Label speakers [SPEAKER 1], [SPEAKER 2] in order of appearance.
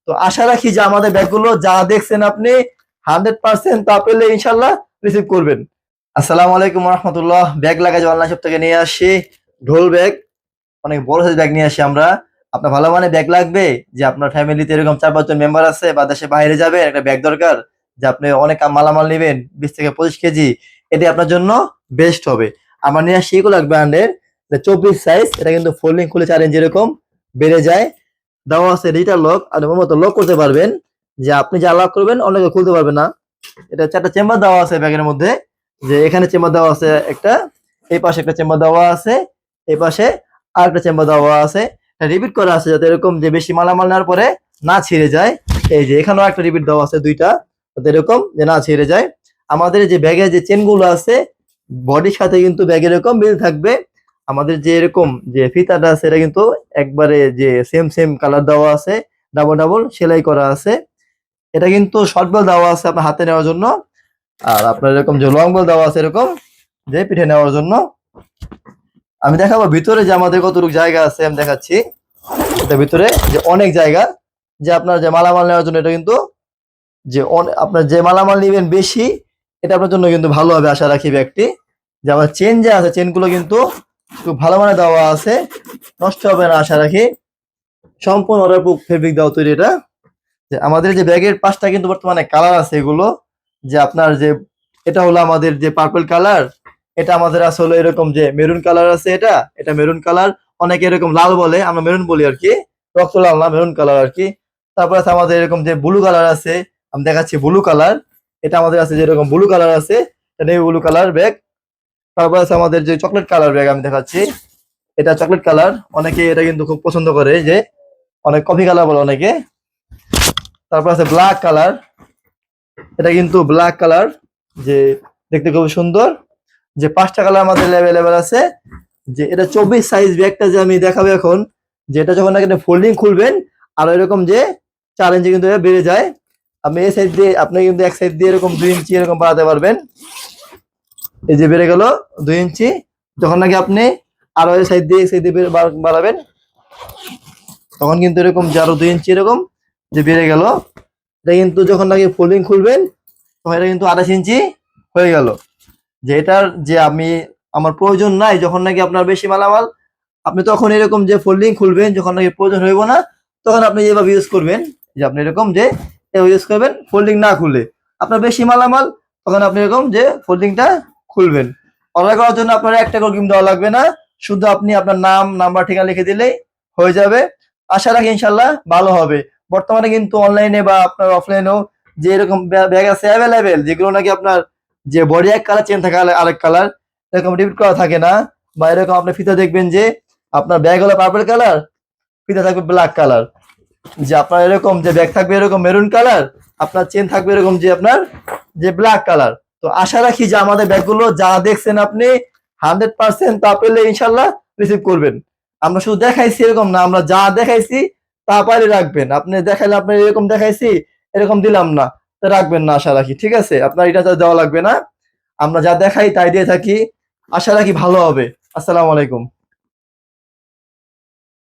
[SPEAKER 1] তো আশা রাখি যে আমাদের ব্যাগগুলো যা দেখছেন আপনি 100% তা পেলে ইনশাল্লাহ রিসিভ করবেন। আসসালামু আলাইকুম রহমতুল্লাহ। ব্যাগ লাগাজ অনলাইন শপ থেকে নিয়ে আসি ঢোল ব্যাগ, অনেক বড় সাইজ ব্যাগ নিয়ে আসি আমরা। আপনার ভালো মানে ব্যাগ লাগবে, যে আপনার ফ্যামিলিতে এরকম 4-5 জন মেম্বার আছে বা দেশে বাইরে যাবে, একটা ব্যাগ দরকার, যে আপনি অনেক মালামাল নেবেন 20 থেকে 25 কেজি, এটি আপনার জন্য বেস্ট হবে। আমরা নিয়ে আসি এগুলো ব্র্যান্ডের 24 সাইজ। এটা কিন্তু ফোল্ডিং খুলে 4 ইঞ্চি এরকম বেড়ে যায়। দেওয়া আছে ডিজিটাল লক, আর মতো লক করতে পারবেন, যে আপনি যা লক করবেন অনেকে খুলতে পারবে না। এটা 4টা চেম্বার দেওয়া আছে ব্যাগের মধ্যে, যে এখানে চেম্বার দেওয়া আছে একটা, এই পাশে একটা চেম্বার দেওয়া আছে, এই পাশে আরেকটা চেম্বার দেওয়া আছে। রিপিট করা আছে যাতে এরকম যে বেশি মালামাল নেওয়ার পরে না ছিঁড়ে যায়। এই যে এখানেও একটা রিপিট দেওয়া আছে দুইটা, যাতে এরকম যে না ছিঁড়ে যায়। আমাদের যে ব্যাগের যে চেনগুলো আছে বডির সাথে কিন্তু ব্যাগের এরকম মিল থাকবে। আমাদের যে এরকম যে ফিতাটা আছে এটা কিন্তু একবারে যে সেম সেম কালার দেওয়া আছে, ডাবল ডাবল সেলাই করা আছে। এটা কিন্তু শর্ট বেল দেওয়া আছে আপনার হাতে নেওয়ার জন্য, আর আপনার এরকম যে লং বেল দেওয়া আছে এরকম যে পিঠে নেওয়ার জন্য। আমি দেখাবো ভিতরে যে আমাদের কতটুকু জায়গা আছে, আমি দেখাচ্ছি। এটা ভিতরে যে অনেক জায়গা, যে আপনার যে মালামাল নেওয়ার জন্য এটা কিন্তু যে আপনার যে মালামাল নেবেন বেশি, এটা আপনার জন্য কিন্তু ভালো হবে আশা রাখি ব্যাগটি। যে আমার চেন যে আছে চেনগুলো কিন্তু খুব ভালো মানে দেওয়া আছে, নষ্ট হবে না আশা রাখি। সম্পূর্ণ অর্ডার প্রুফ ফেব্রিক দেওয়া তৈরি এটা। যে আমাদের যে ব্যাগের 5টা কিন্তু বর্তমানে কালার আছে এগুলো, যে আপনার যে এটা হলো আমাদের যে পার্পল কালার, এটা আমাদের আসলে এরকম যে মেরুন কালার আছে, এটা এটা মেরুন কালার, অনেকে এরকম লাল বলে, আমরা মেরুন বলি আর কি, রক্ত লাল না মেরুন কালার আর কি। তারপর আছে আমাদের এরকম যে ব্লু কালার আছে, আমি দেখাচ্ছি ব্লু কালার, এটা আমাদের আছে যেরকম ব্লু কালার আছে, এটা নেভি ব্লু কালার ব্যাগ। তারপর আছে আমাদের যে চকলেট কালার ব্যাগ, আমি দেখাচ্ছি এটা চকলেট কালার, অনেকে এটা কিন্তু খুব পছন্দ করে, যে অনেক কফি কালার বলে অনেকে। তারপর আছে ব্ল্যাক কালার, এটা কিন্তু ব্ল্যাক কালার, যে দেখতে খুব সুন্দর। যে 5টা কালার আমাদের অ্যাভেলেবেল আছে। যে এটা 24 সাইজ ব্যাগটা যে আমি দেখাবো এখন, যে এটা যখন নাকি ফোল্ডিং খুলবেন আর এরকম যে 4 ইঞ্চি কিন্তু বেড়ে যায়। আপনি এই সাইড দিয়ে আপনি কিন্তু এক সাইড দিয়ে এরকম 2 ইঞ্চি এরকম বাড়াতে পারবেন। এই যে বেড়ে গেল 2 ইঞ্চি, যখন নাকি আপনি আরো এই সাইড দিয়ে বাড়াবেন, তখন কিন্তু এরকম যে আরো 2 ইঞ্চি এরকম যে বেড়ে গেল। এটা কিন্তু যখন নাকি ফোল্ডিং খুলবেন তখন এটা কিন্তু 28 ইঞ্চি হয়ে গেল। যে এটার যে আমার প্রয়োজন নাই যখন নাকি আপনার বেশি মালামাল, আপনি তখন এরকম যে ফোল্ডিং খুলবেন, যখন নাকি প্রয়োজন হইব না তখন আপনি এভাবে ইউজ করবেন, যে আপনি এরকম যে ইউজ করবেন ফোল্ডিং না খুলে। আপনার বেশি মালামাল তখন আপনি এরকম যে ফোল্ডিংটা খুলবেন। অর্ডার করার জন্য আপনার 1 টাকাও কিন্তু দেওয়া লাগবে না, শুধু আপনি আপনার নাম নাম্বার ঠিকানা লিখে দিলেই হয়ে যাবে। আশা রাখি ইনশাল্লাহ ভালো হবে। বর্তমানে কিন্তু অনলাইনে বা আপনার অফলাইনেও যে এরকম ব্যাগ আছে অ্যাভেলেবেল, যেগুলো নাকি আপনার যে বডি এক কালার চেন থাকে আরেক কালার, এরকম রিপিট করা থাকে না। বা এরকম আপনি ফিতা দেখবেন যে আপনার ব্যাগ হলো পার্পল কালার, ফিতা থাকবে ব্ল্যাক কালার। যে আপনার এরকম যে ব্যাগ থাকবে এরকম মেরুন কালার, আপনার চেন থাকবে এরকম যে আপনার যে ব্ল্যাক কালার। তো আশা রাখি যে আমাদের ব্যাগগুলো যা দেখছেন আপনি 100% তা পেলে ইনশাল্লাহ রিসিভ করবেন। আমরা শুধু দেখাইছি এরকম না, আমরা যা দেখাইছি তা পারে রাখবেন। আপনি দেখাইলে আপনি এরকম দেখাইছি এরকম দিলাম না, তা রাখবেন না আশা রাখি, ঠিক আছে? আপনার এটা দেওয়া লাগবে না, আমরা যা দেখাই তাই দিয়ে থাকি। আশা রাখি ভালো হবে। আসসালামু আলাইকুম।